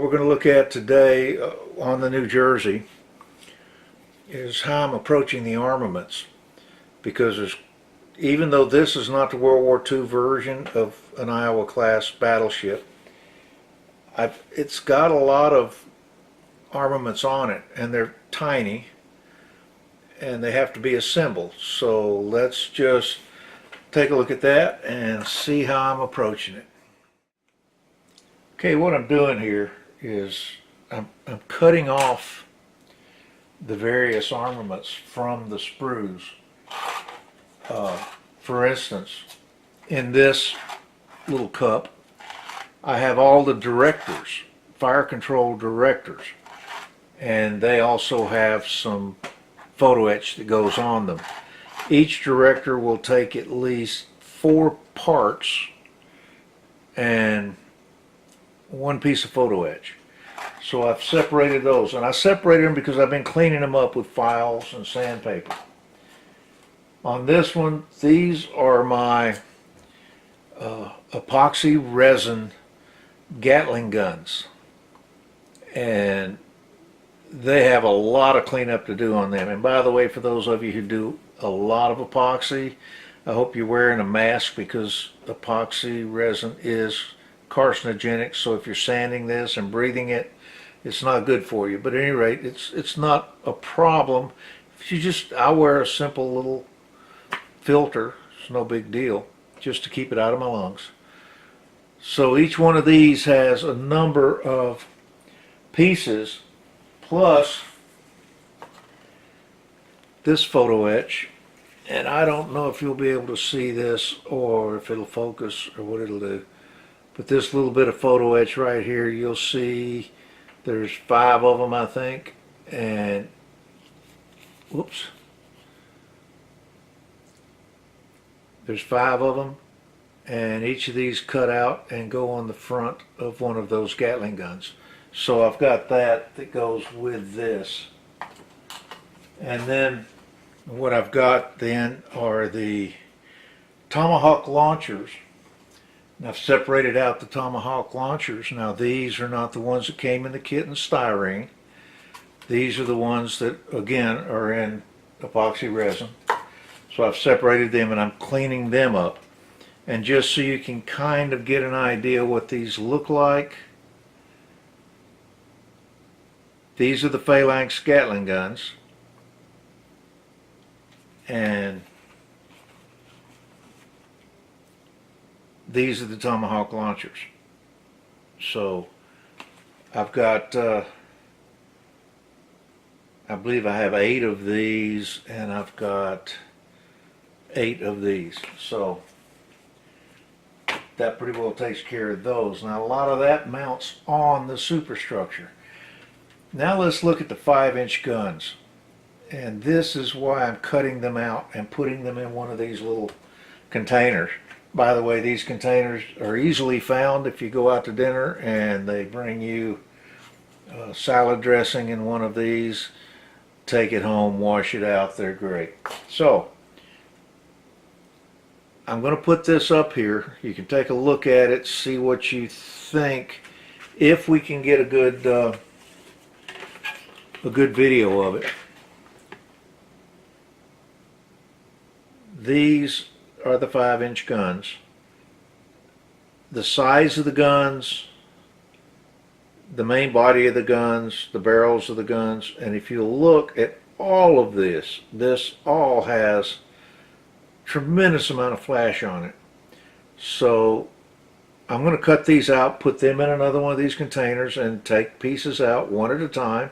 What we're going to look at today on the New Jersey is how I'm approaching the armaments, because even though this is not the World War II version of an Iowa class battleship, it's got a lot of armaments on it, and they're tiny and they have to be assembled. So let's just take a look at that and see how I'm approaching it. Okay, what I'm doing here is I'm cutting off the various armaments from the sprues. For instance, in this little cup, I have all the directors, fire control directors, and they also have some photo etch that goes on them. Each director will take at least 4 parts and 1 piece of photo etch. So I've separated those, and I separated them because I've been cleaning them up with files and sandpaper. On this one, these are my epoxy resin Gatling guns, and they have a lot of cleanup to do on them. And by the way, for those of you who do a lot of epoxy, I hope you're wearing a mask, because epoxy resin is carcinogenic. So if you're sanding this and breathing it, it's not good for you. But at any rate, it's not a problem. If you I wear a simple little filter. It's no big deal, just to keep it out of my lungs. So each one of these has a number of pieces, plus this photo etch. And I don't know if you'll be able to see this, or if it'll focus, or what it'll do. But this little bit of photo etch right here, you'll see there's 5 of them, I think. And whoops, there's 5 of them, and each of these cut out and go on the front of one of those Gatling guns. So I've got that goes with this. And then what I've got then are the Tomahawk launchers. And I've separated out the Tomahawk launchers. Now these are not the ones that came in the kit in styrene. These are the ones that, again, are in epoxy resin. So I've separated them and I'm cleaning them up. And just so you can kind of get an idea what these look like, these are the phalanx Gatling guns, and these are the Tomahawk launchers. So I've got, I believe I have 8 of these, and I've got 8 of these. So that pretty well takes care of those. Now a lot of that mounts on the superstructure. Now let's look at the 5-inch guns. And this is why I'm cutting them out and putting them in one of these little containers. By the way, these containers are easily found if you go out to dinner and they bring you salad dressing in one of these. Take it home, wash it out, they're great. So I'm going to put this up here. You can take a look at it, see what you think, if we can get a good video of it. These are the 5-inch guns. The size of the guns, the main body of the guns, the barrels of the guns, and if you look at all of this, this all has tremendous amount of flash on it. So I'm going to cut these out, put them in another one of these containers, and take pieces out one at a time.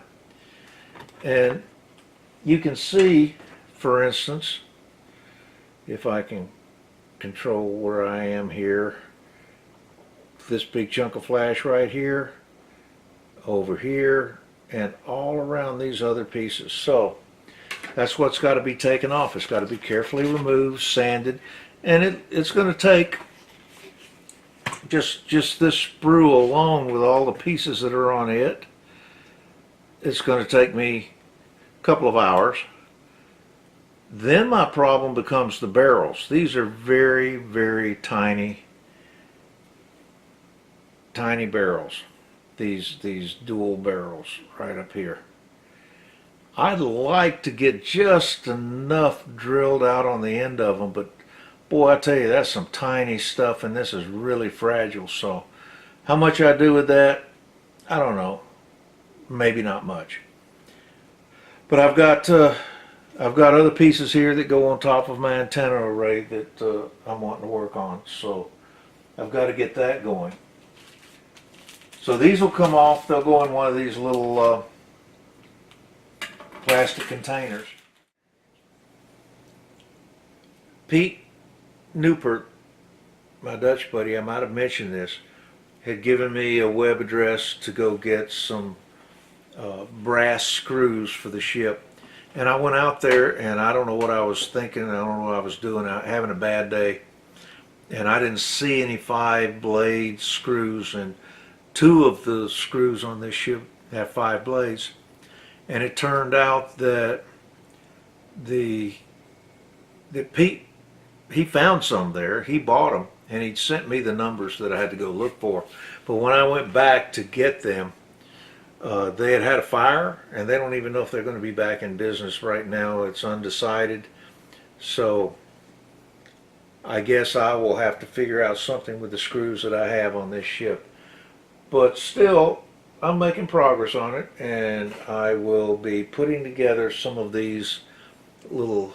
And you can see, for instance, if I can control where I am here, this big chunk of flash right here, over here, and all around these other pieces. So that's what's got to be taken off. It's got to be carefully removed, sanded, and it's going to take just this sprue alone with all the pieces that are on it. It's going to take me a couple of hours. Then my problem becomes the barrels. These are very, very tiny barrels. these dual barrels right up here. I'd like to get just enough drilled out on the end of them, but boy, I tell you, that's some tiny stuff, and this is really fragile. So how much I do with that, I don't know. Maybe not much. But I've got other pieces here that go on top of my antenna array that I'm wanting to work on. So I've got to get that going. So these will come off. They'll go in one of these little plastic containers. Pete Newport, my Dutch buddy, I might have mentioned this, had given me a web address to go get some brass screws for the ship. And I went out there, and I don't know what I was thinking. I don't know what I was doing. I was having a bad day. And I didn't see any 5-blade screws. And 2 of the screws on this ship have 5 blades. And it turned out that Pete, he found some there. He bought them, and he sent me the numbers that I had to go look for. But when I went back to get them, they had a fire, and they don't even know if they're going to be back in business right now. It's undecided. So I guess I will have to figure out something with the screws that I have on this ship. But still, I'm making progress on it, and I will be putting together some of these little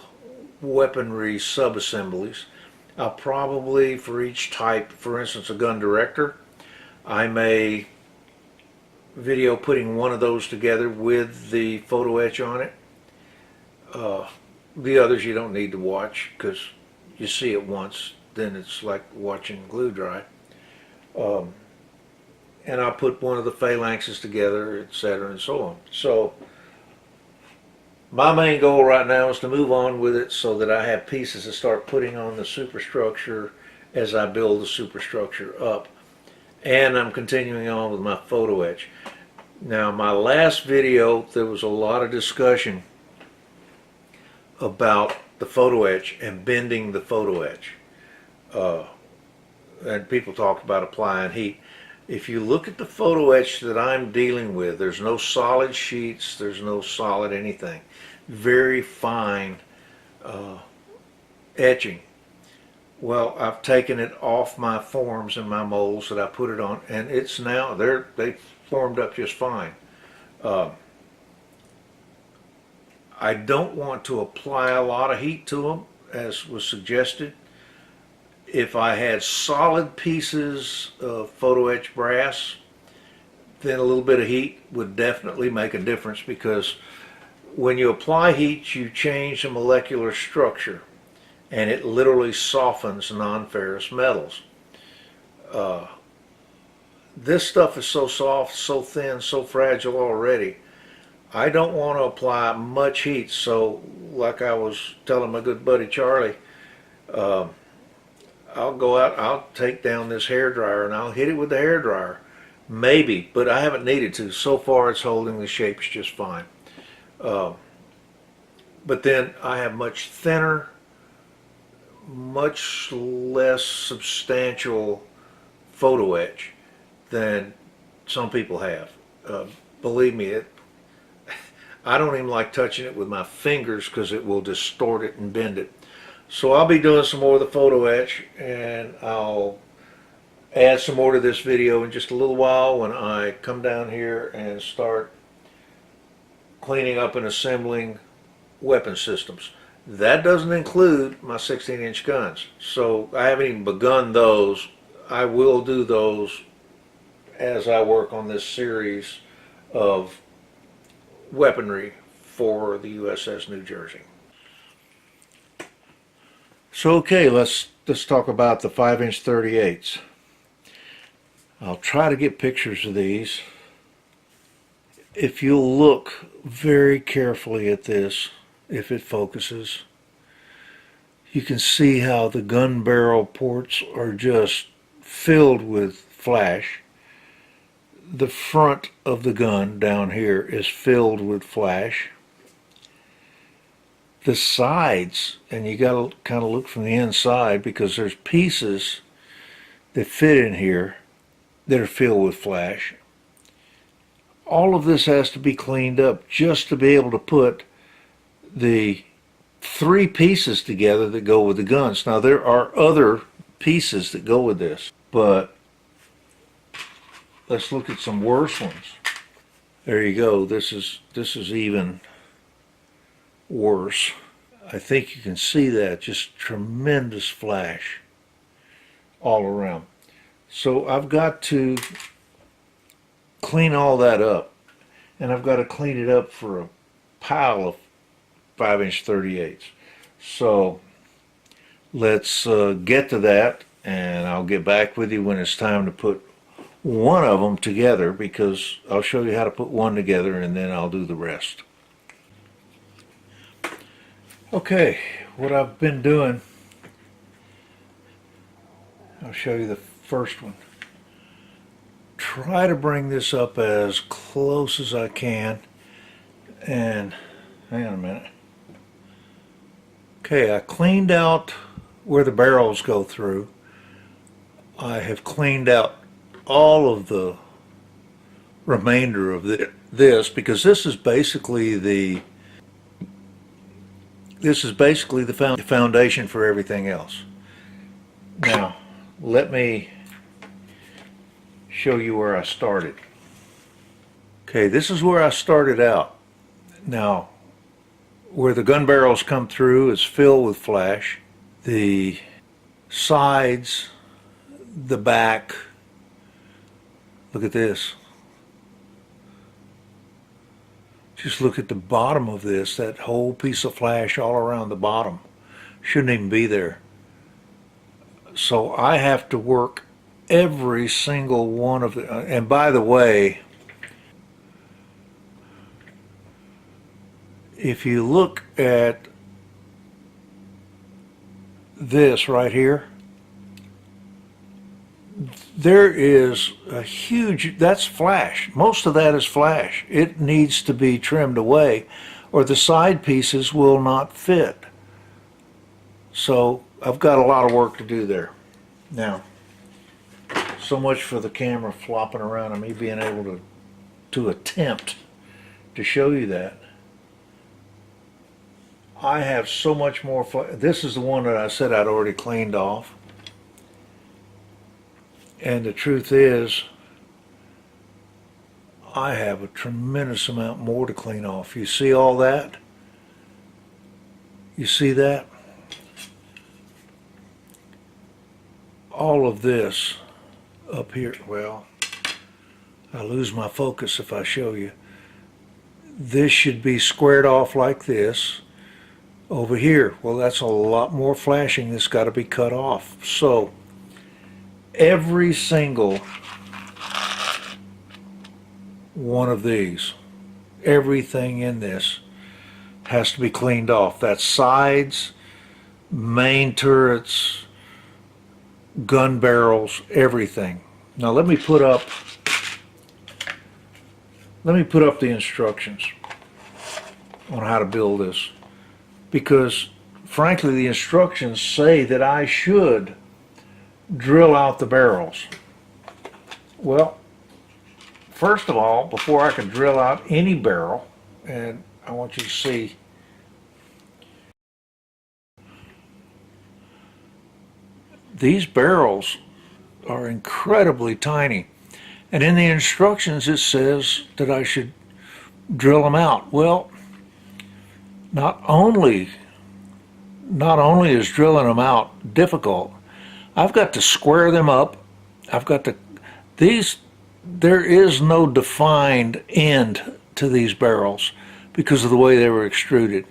weaponry sub-assemblies. I'll probably, for each type, for instance, a gun director, I may video putting one of those together with the photo etch on it. The others you don't need to watch because you see it once, then it's like watching glue dry. And I'll put one of the phalanxes together, etc., and so on. So my main goal right now is to move on with it so that I have pieces to start putting on the superstructure as I build the superstructure up. And I'm continuing on with my photo etch. Now, my last video, there was a lot of discussion about the photo etch and bending the photo etch. And people talked about applying heat. If you look at the photo etch that I'm dealing with, there's no solid sheets, there's no solid anything. Very fine etching. Well, I've taken it off my forms and my molds that I put it on, and it's now, they formed up just fine. I don't want to apply a lot of heat to them, as was suggested. If I had solid pieces of photo etch brass, then a little bit of heat would definitely make a difference, because when you apply heat, you change the molecular structure, and it literally softens non-ferrous metals. This stuff is so soft, so thin, so fragile already. I don't want to apply much heat, so like I was telling my good buddy Charlie, I'll go out, I'll take down this hairdryer and I'll hit it with the hairdryer. Maybe, but I haven't needed to. So far it's holding the shapes just fine. But then I have much thinner, much less substantial photo etch than some people have. Believe me, I don't even like touching it with my fingers because it will distort it and bend it. So I'll be doing some more of the photo etch, and I'll add some more to this video in just a little while when I come down here and start cleaning up and assembling weapon systems. That doesn't include my 16-inch guns. So I haven't even begun those. I will do those as I work on this series of weaponry for the USS New Jersey. So okay, let's talk about the 5-inch 38s. I'll try to get pictures of these. If you'll look very carefully at this, if it focuses, you can see how the gun barrel ports are just filled with flash. The front of the gun down here is filled with flash. The sides, and you got to kind of look from the inside, because there's pieces that fit in here that are filled with flash. All of this has to be cleaned up just to be able to put the three pieces together that go with the guns. Now there are other pieces that go with this, but let's look at some worse ones. There you go. This is even worse. I think you can see that, just tremendous flash all around. So I've got to clean all that up, and I've got to clean it up for a pile of 5" 38s. So let's get to that, and I'll get back with you when it's time to put one of them together, because I'll show you how to put one together and then I'll do the rest. Okay, what I've been doing, I'll show you the first one. Try to bring this up as close as I can, and hang on a minute. Okay, I cleaned out where the barrels go through. I have cleaned out all of the remainder of this, because this is basically the foundation for everything else. Now, let me show you where I started. Okay, this is where I started out. Now, where the gun barrels come through is filled with flash. The sides, the back, look at this. Just look at the bottom of this, that whole piece of flash all around the bottom. Shouldn't even be there. So I have to work every single one of the, and by the way, if you look at this right here, there is a huge, that's flash. Most of that is flash. It needs to be trimmed away or the side pieces will not fit. So I've got a lot of work to do there. Now, so much for the camera flopping around and me being able to attempt to show you that. I have so much more fun. This is the one that I said I'd already cleaned off. And the truth is, I have a tremendous amount more to clean off. You see all that? You see that? All of this up here, well, I lose my focus if I show you. This should be squared off like this. Over here, well, that's a lot more flashing that's got to be cut off. So every single one of these, everything in this has to be cleaned off. That's sides, main turrets, gun barrels, everything. Now let me put up the instructions on how to build this, because frankly the instructions say that I should drill out the barrels. Well, first of all, before I can drill out any barrel, and I want you to see, these barrels are incredibly tiny, and in the instructions it says that I should drill them out. Well, not only is drilling them out difficult, I've got to square them up. I've got to, there is no defined end to these barrels because of the way they were extruded.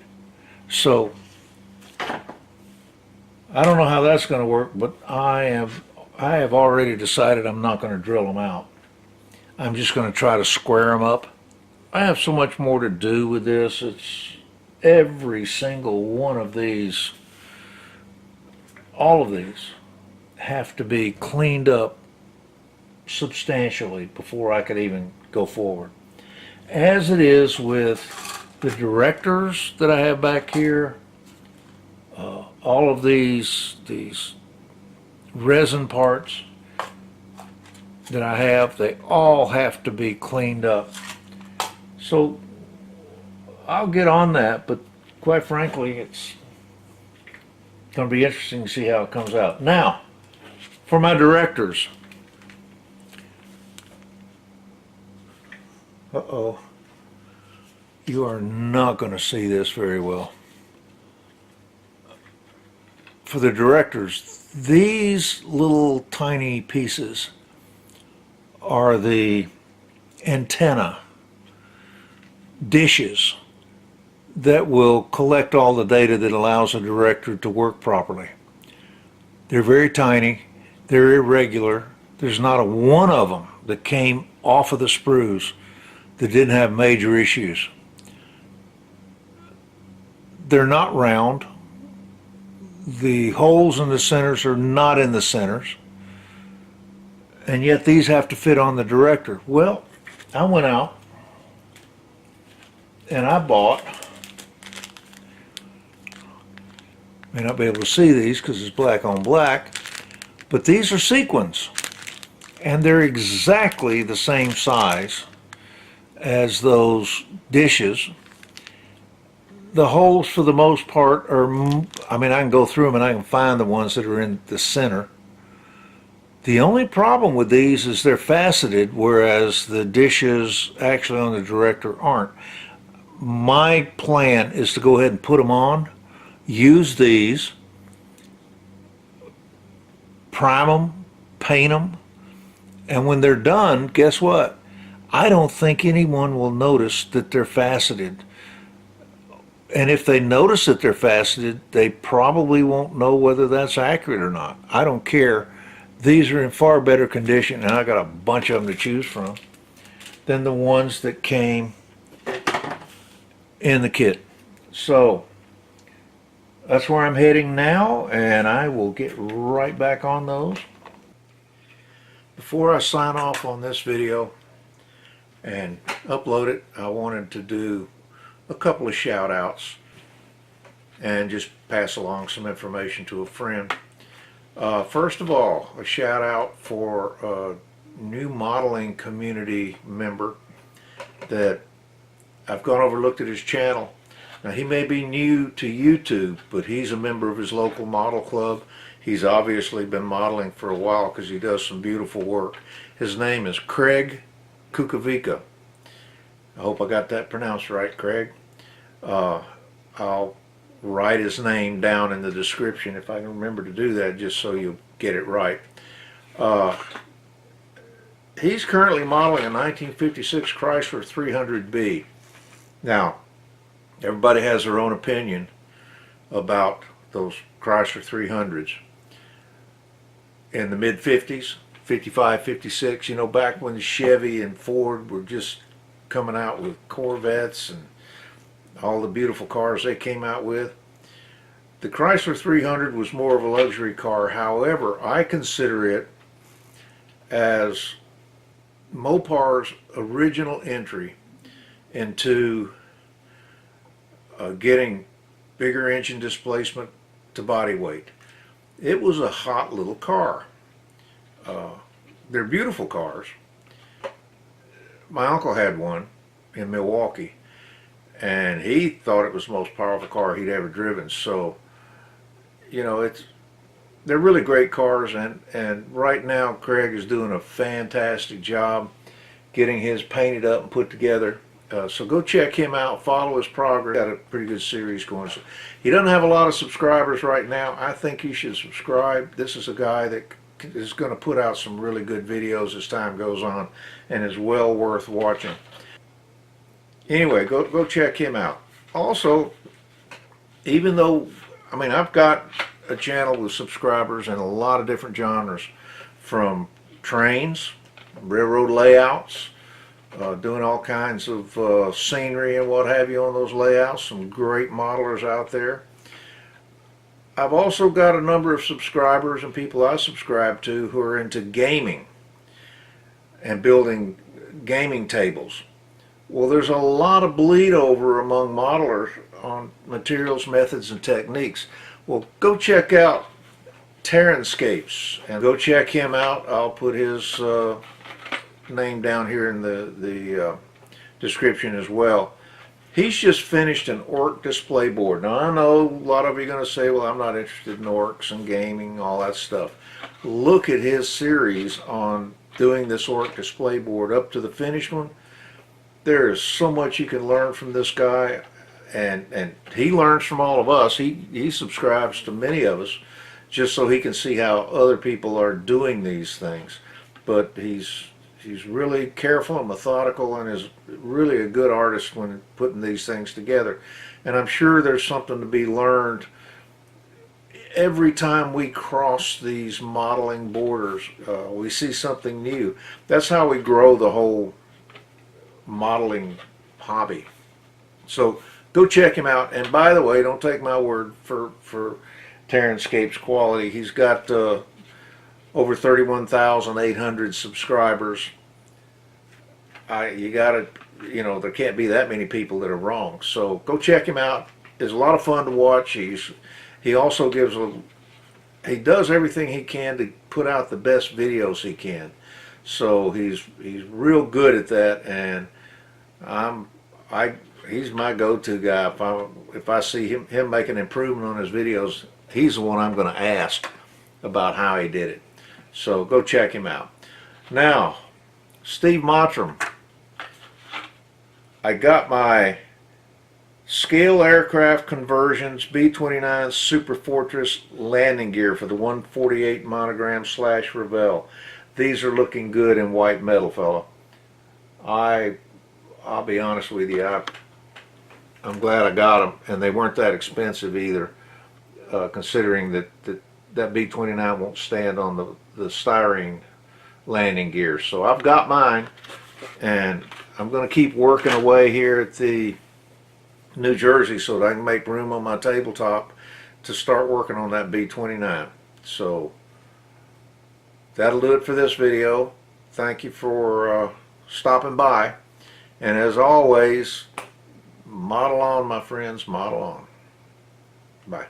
So I don't know how that's going to work, but I have already decided I'm not going to drill them out. I'm just going to try to square them up. I have so much more to do with this. It's every single one of these, all of these have to be cleaned up substantially before I could even go forward. As it is with the directors that I have back here, all of these resin parts that I have, they all have to be cleaned up. So I'll get on that, but quite frankly, it's going to be interesting to see how it comes out. Now, for my directors. Uh-oh. You are not going to see this very well. For the directors, these little tiny pieces are the antenna dishes that will collect all the data that allows a director to work properly. They're very tiny, they're irregular. There's not a one of them that came off of the sprues that didn't have major issues. They're not round. The holes in the centers are not in the centers. And yet these have to fit on the director. Well, I went out and I bought, may not be able to see these because it's black on black, but these are sequins. And they're exactly the same size as those dishes. The holes for the most part are, I mean, I can go through them and I can find the ones that are in the center. The only problem with these is they're faceted, whereas the dishes actually on the director aren't. My plan is to go ahead and put them on, use these, prime them, paint them, and when they're done, guess what? I don't think anyone will notice that they're faceted. And if they notice that they're faceted, they probably won't know whether that's accurate or not. I don't care. These are in far better condition, and I got a bunch of them to choose from, than the ones that came in the kit. So that's where I'm heading now, and I will get right back on those. Before I sign off on this video and upload it, I wanted to do a couple of shout outs and just pass along some information to a friend. First of all, a shout out for a new modeling community member that I've gone over and looked at his channel. Now, he may be new to YouTube, but he's a member of his local model club. He's obviously been modeling for a while because he does some beautiful work. His name is Craig Kukovica. I hope I got that pronounced right, Craig. I'll write his name down in the description if I can remember to do that, just so you get it right. He's currently modeling a 1956 Chrysler 300B. Now, everybody has their own opinion about those Chrysler 300s. In the mid-50s, 55, 56, you know, back when Chevy and Ford were just coming out with Corvettes and all the beautiful cars they came out with, the Chrysler 300 was more of a luxury car. However, I consider it as Mopar's original entry into getting bigger engine displacement to body weight. It was a hot little car. They're beautiful cars. My uncle had one in Milwaukee, and he thought it was the most powerful car he'd ever driven. So, you know, they're really great cars, and right now Craig is doing a fantastic job getting his painted up and put together. So go check him out, follow his progress. Got a pretty good series going. So he doesn't have a lot of subscribers right now. I think you should subscribe. This is a guy that is going to put out some really good videos as time goes on, and is well worth watching. Anyway, go check him out. Also, even though, I mean, I've got a channel with subscribers in a lot of different genres, from trains, railroad layouts, doing all kinds of scenery and what have you on those layouts. Some great modelers out there. I've also got a number of subscribers and people I subscribe to who are into gaming and building gaming tables. Well, there's a lot of bleed over among modelers on materials, methods, and techniques. Well, go check out Terranscapes and go check him out. I'll put his name down here in the description as well. He's just finished an orc display board. Now I know a lot of you are going to say, well, I'm not interested in orcs and gaming, all that stuff. Look at his series on doing this orc display board up to the finished one. There is so much you can learn from this guy, and he learns from all of us. He subscribes to many of us just so he can see how other people are doing these things. But he's really careful and methodical, and is really a good artist when putting these things together. And I'm sure there's something to be learned every time we cross these modeling borders. We see something new. That's how we grow the whole modeling hobby. So go check him out. And by the way, don't take my word for Terranscape's quality. He's got over 31,800 subscribers. You gotta, there can't be that many people that are wrong. So go check him out. It's a lot of fun to watch. He also he does everything he can to put out the best videos he can. So he's real good at that, and he's my go-to guy. If I see him make an improvement on his videos, he's the one I'm going to ask about how he did it. So go check him out. Now, Steve Mottram. I got my Scale Aircraft Conversions B-29 Super Fortress landing gear for the 148 monogram / Revell. These are looking good in white metal, fella. I'll be honest with you, I'm glad I got them, and they weren't that expensive either, considering that B-29 won't stand on the styrene landing gear. So I've got mine, and I'm going to keep working away here at the New Jersey so that I can make room on my tabletop to start working on that B-29. So that'll do it for this video. Thank you for stopping by, and as always, model on, my friends, model on. Bye.